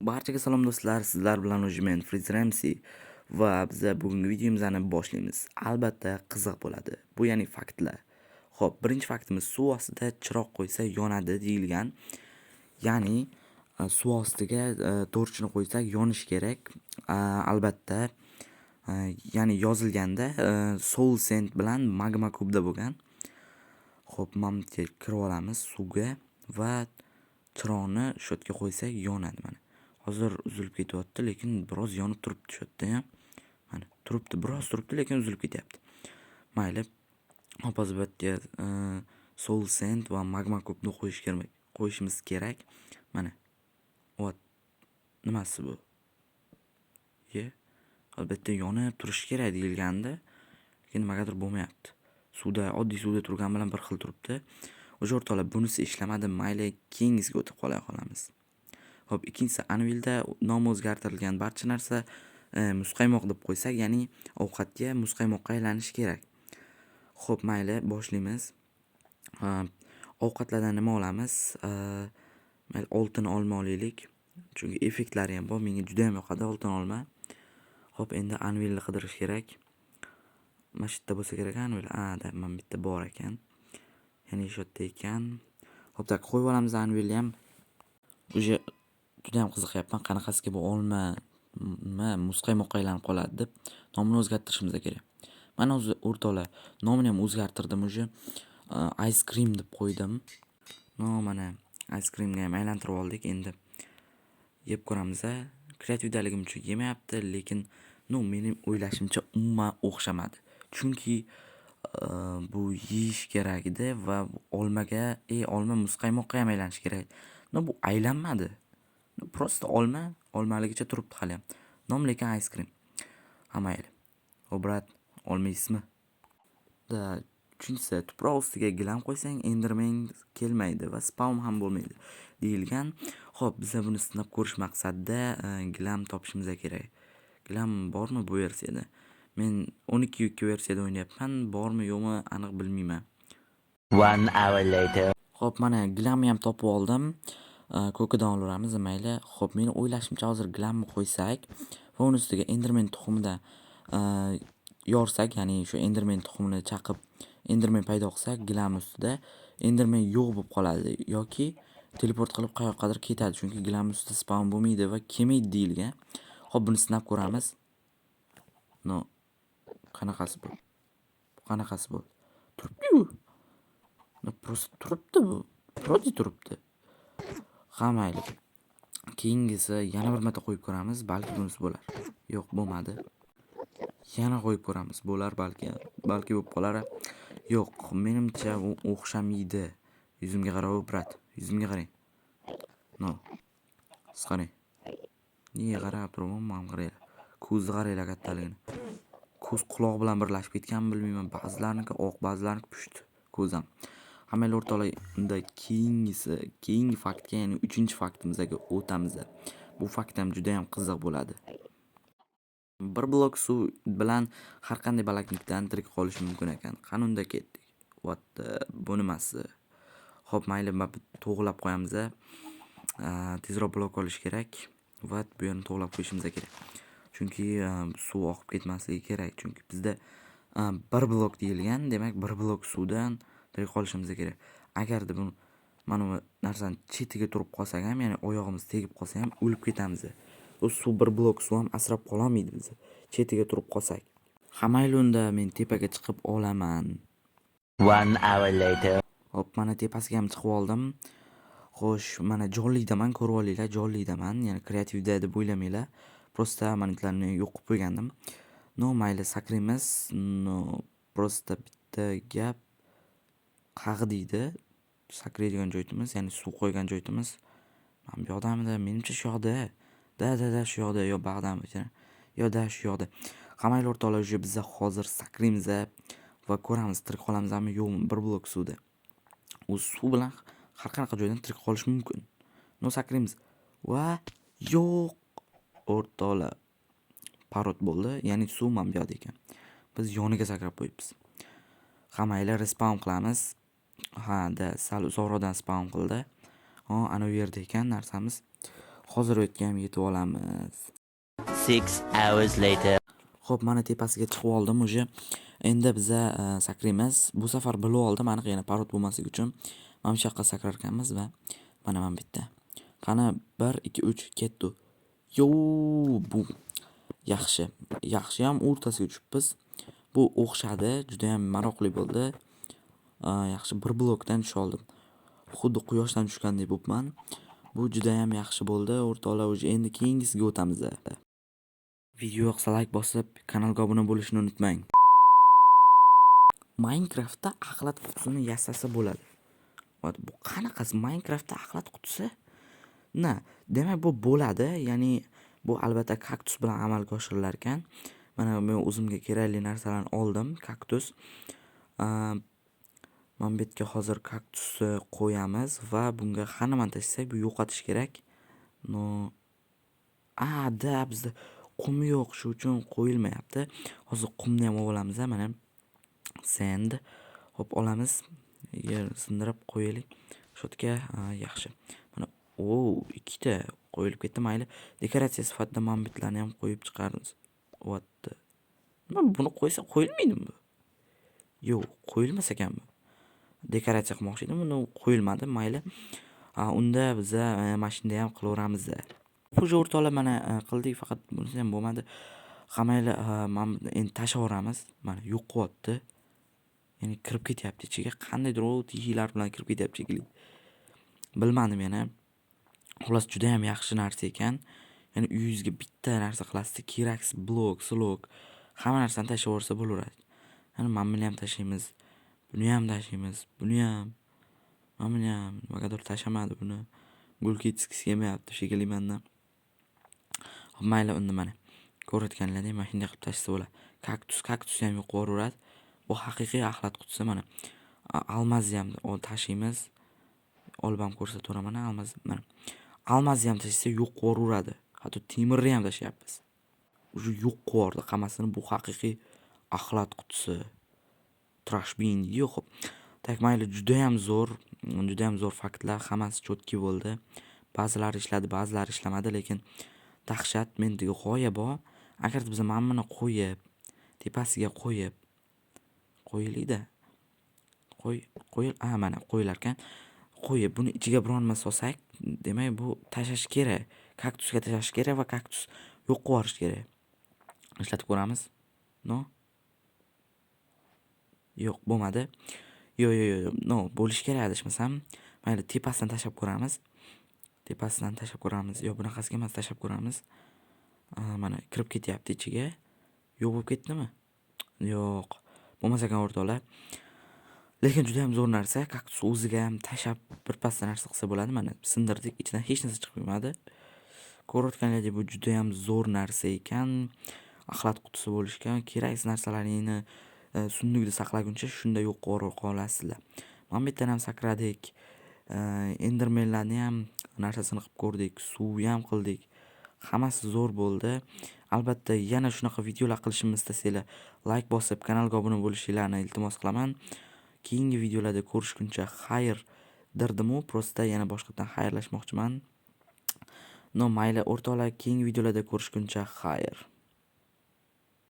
Barchaga salom do'stlar, sizlar bilan men Friz Ramsey va biz bugungi videomizni boshlaymiz. Albatta qiziq bo'ladi. Bu ya'ni faktlar. Xo'p, birinchi faktimiz suv ostida chiroq qo'ysa yonadi deyilgan. Ya'ni suv ostiga torchni qo'ysak yonishi kerak. Albatta ya'ni yozilganda Soul Sand bilan Magma Cube'da bo'lgan. Xo'p, mana bu yerga kirib olamiz suvga va chiroqni shu yerga qo'ysak yonadi mana. Hozir uzilib ketyapti, lekin biroz yonib turibdi shu yerda ham. Mana turibdi, biroz turibdi, lekin uzilib ketyapti. Mayli. Hop, hozir bu yerga Soul Sand va Magma Cube'ni qo'yishimiz kerak. Mana. Vat. Nimasi bu? Albatta yonib turishi kerak deyilgandi, lekin nimagadir bo'lmayapti. Oddiy suvda turgan bilan bir xil turibdi. O'sha o'rtoqlar bunisi ishlamadi, mayli keyingisiga o'tib qolamiz. Hop, ikkinchisi anvilda nomi o'zgartirilgan barcha narsa muzqaymoq deb qo'ysak, ya'ni ovqatga muzqaymoqqa aylanishi kerak. Hop, mayli boshlaymiz. Ovqatlardan nima olamiz? Mayli oltin olma olaylik. Chunki effektlari ham bor. Menga juda ham yoqadi oltin olma. Hop, endi anvilni qidirish kerak. Mana shu yerda bo'lsa kerak anvil. Mana bitta bor ekan. Ya'ni shu yerda ekan. Hop, tak qo'yib olamiz anvilni ham. O'sha juda ham qiziqyapman qanaqasiga bu olma muzqaymoqqa aylanib qoladi deb nomini o'zgartirishimiz kerak. Mana o'zi o'rtoqlar, nomini ham o'zgartirdim o'sha ice cream deb qo'ydim. Mana ice creamga ham aylantirib oldik. Endi yeb ko'ramiz. Kreativdaligim uchun yemayapti, lekin mening o'ylashimcha umuman o'xshamadi. Chunki bu yeyish kerak edi va olma muzqaymoqqa ham aylanishi kerak. Bu aylanmadi. Prosta olmaligicha turibdi hali ham. Lekin ice cream. Mayli. O brat, olmaysizmi? Uchinchisi, tuproq ustiga gilam qo'ysang Enderman kelmaydi va spawn ham bo'lmaydi deyilgan. Xo'p, biz buni sinab ko'rish maqsadida gilam topishimiz kerak. Gilam bormi bu versiyada? Men 12.2 versiyada o'ynayapman. Bormi yo'qmi aniq bilmayman. 1 hour later. Xo'p, mana gilamni ham topib oldim. Ko'kidan olamiz, mayli. Xo'p, meni o'ylashimcha hozir gilamni qo'ysak va uni ustiga Enderman tuxumida yorsak, ya'ni shu Enderman tuxumini chaqib Enderman paydo qilsak, gilam ustida Enderman yo'q bo'lib qoladi yoki teleport qilib qayoqqadir ketadi, chunki gilam ustida spawn bo'lmaydi va kelmaydi deyilgan. Xo'p, buni sinab ko'ramiz. Qanaqasi bu? Qanaqasi bu? Turibdi-ku. Prosta turibdi bu. Prodi turibdi. Mayli. Keyingisi yana bir marta qo'yib ko'ramiz, balki bunisi bo'lar. Yo'q, bo'lmadi. Yana qo'yib ko'ramiz, bo'lar balki bo'lib qolar. Yo'q, menimcha u o'xshamaydi. Yuzimga qarab, brat, yuzimga qarang. Siz qarang. Nega qarab turibman, qaranglar. Ko'zni qaranglar kattaligini. Ko'z quloq bilan birlashib ketganmi bilmayman. Ba'zilarniki oq, ba'zilarniki pushti ko'zim. Hamma o'rtoqlar, unda keyingi faktga, ya'ni 3-faktimizga o'tamiz. Bu fakt ham juda ham qiziq bo'ladi. Bir blok suv bilan har qanday balaklikdan tirik qolish mumkin ekan. Qanunda ketdik. Bu nimasi? Xo'p, mayli, to'g'rilab qo'yamiz. Tezroq blok olish kerak va bu yerni to'g'rilab qo'yishimiz kerak. Chunki suv oqib ketmasligi kerak. Chunki bizda bir blok deyilgan, demak bir blok suvdan tirik qolishimiz kerak. Agarda bu mana bu narsani chetiga turib qolsak ham, ya'ni oyog'imiz tegib qolsa ham o'lib ketamiz. Suv bir blok suv ham asrab qololmaydi bizni. Chetiga turib qolsak. Mayli, unda men tepaga chiqib olaman. 1 hour later. Hop, mana tepasiga ham chiqib oldim. Xo'sh, mana jollidaman, ko'rib olinglar, jollidaman. Ya'ni kreativda deb o'ylamanglar. Prosta manitlarni yo'q qilib qo'ygandim. Mayli, sakraymiz. Prosta bitta gap qag'diydi. Sakraydigan joyimiz, ya'ni suv qo'ygan joyimiz. Mana bu yoqdamida, menimcha shu yoqda. Da shu yoqda, yo bag'dami? Yo shu yoqda. Mayli o'rtoqlar, biz hozir sakraymiz va ko'ramiz tirik qolamizmi yo'qmi bir blok suvda. U suv bilan har qanaqa joydan tirik qolish mumkin. Sakraymiz. Va yo'q. O'rtoqlar, parod bo'ldi, ya'ni suv mana bu yoqda ekan. Biz yoniga sakrab qo'yibmiz. Mayli, respawn qilamiz. Sal uzoqroqdan spawn qildi. Ana u yerda ekan narsamiz. Hozir o'tgan yetib olamiz. 6 hours later. Xo'p, mana tepasiga chiqib oldim уже. Endi biza sakraymiz. Bu safar bilib oldim, aniq yana parod bo'lmasligi uchun mana bu yoqqa sakrar ekanmiz va mana bu bitta. Qani 1 2 3 ketdi. Yo, bu yaxshi. Yaxshi ham o'rtasiga tushibmiz. Bu o'xshadi, juda ham maroqli bo'ldi. Yaxshi bir blokdan tusha oldim. Xuddi quyoshdan tushgandek bo'libman. Bu juda ham yaxshi bo'ldi. O'rtoqlar, уже endi keyingisiga o'tamiz. Video yoqsa like bosib, kanalga obuna bo'lishni unutmang. Minecraftda axlat qutisini yasasa bo'ladi. Bu qanaqasi Minecraftda axlat qutisi? Demak bu bo'ladi, ya'ni bu albatta kaktus bilan amalga oshirilar ekan. Mana men o'zimga kerakli narsalarni oldim, kaktus. Mana bu yerga hozir kaktusni qo'yamiz va bunga qani man tashlasak, bu yo'qotish kerak. Bizda qum yo'q, shu uchun qo'yilmayapti. Hozir qumni ham olamiz, mana sand. Hop, olamiz. Yer sindirib qo'yaylik. Shotga yaxshi. Mana ikkita qo'yilib ketdi, mayli. Dekoratsiya sifatida mana bitlarni ham qo'yib chiqaramiz. Buni qo'ysa qo'yilmaydimi bu? Yo'q, qo'yilmas ekan bu. Dekoratsiya qilmoqchi edim, buni qo'yilmadi, mayli. Unda biz mashinada ham qilaveramiz. Xo'ja o'rtoqlar, mana qildik, faqat bunisi ham bo'lmadi. Qamayli, mana endi tashaveramiz. Mana yo'q qilyapti. Ya'ni kirib ketyapti ichiga. Qandaydir tiyiklar bilan kirib ketyapti shekilli. Bilmadim yana. Xullas juda ham yaxshi narsa ekan. Ya'ni uyingizga bitta narsa qilasiz, keraksiz blok, slok, hamma narsani tashlaversa bo'laveradi. Ya'ni mana buni ham tashlaymiz. Buni ham tashlaymiz. Buni ham. Mana buni ham. Nimagadir tashamadi buni. Gulki yetishgisi kelmayapti shekilli mendan. Mayli, unda mana. Ko'rayotganlaringizdek mana shunday qilib tashlasa bo'ladi. Kaktus ham yo'q qo'yaveradi. Bu haqiqiy axlat qutisi mana. Almazni ham tashlaymiz. Olib ham ko'rsataveraman, mana almaz. Mana. Almazni ham tashlasa yo'q qo'yaveradi. Hatto temirni ham tashlayapmiz. Uje yo'q qo'yardi hammasini. Bu haqiqiy axlat qutisi. Trash bin deydi, xo'p. Tak, mayli, juda ham zo'r faktlar, hammasi chotki bo'ldi. Ba'zilari ishladi, ba'zilari ishlamadi, lekin dahshat, mendagi g'oya bor. Agar biz mana buni qo'yib, tepasiga qo'yilik-da. Mana qo'yilar ekan. Qo'yib, buni ichiga biron nima solsak, demak bu tashlash kerak. Kaktusga tashlash kerak va kaktus yo'q qilish kerak. Ishlatib ko'ramiz. Yo'q, bo'lmadi. Yo'q, bo'lish kerak adashmasam. Mayli, tepasidan tashlab ko'ramiz. Yo'q, bunaqasiga emas, tashlab ko'ramiz. Mana kirib ketyapti ichiga. Yo'q bo'lib ketdimi? Yo'q. Bo'lmas ekan o'rtoqlar. Lekin juda ham zo'r narsa. Kaktus o'ziga ham tashlab birpasda narsa qilsa bo'ladi. Mana sindirdik, ichidan hech narsa chiqib kelmadi. Ko'rayotganlaringizdek bu juda ham zo'r narsa ekan. Axlat qutisi bo'lishgan. Keraksiz narsalaringni sundukda saqlaguncha shunda yo'q qolasizlar. Mana bu yerdan ham sakradik. Endermenlarni ham narsasini qilib ko'rdik. Suvni ham qildik. Hammasi zo'r bo'ldi. Albatta, yana shunaqa videolar qilishimni istasanglar, like bosib, kanalga obuna bo'lishingizni iltimos qilaman. Keyingi videolarda ko'rishguncha xayr dirdimu, prosta yana boshqadan xayrlashmoqchiman. Mayli o'rtoqlar, keyingi videolarda ko'rishguncha xayr.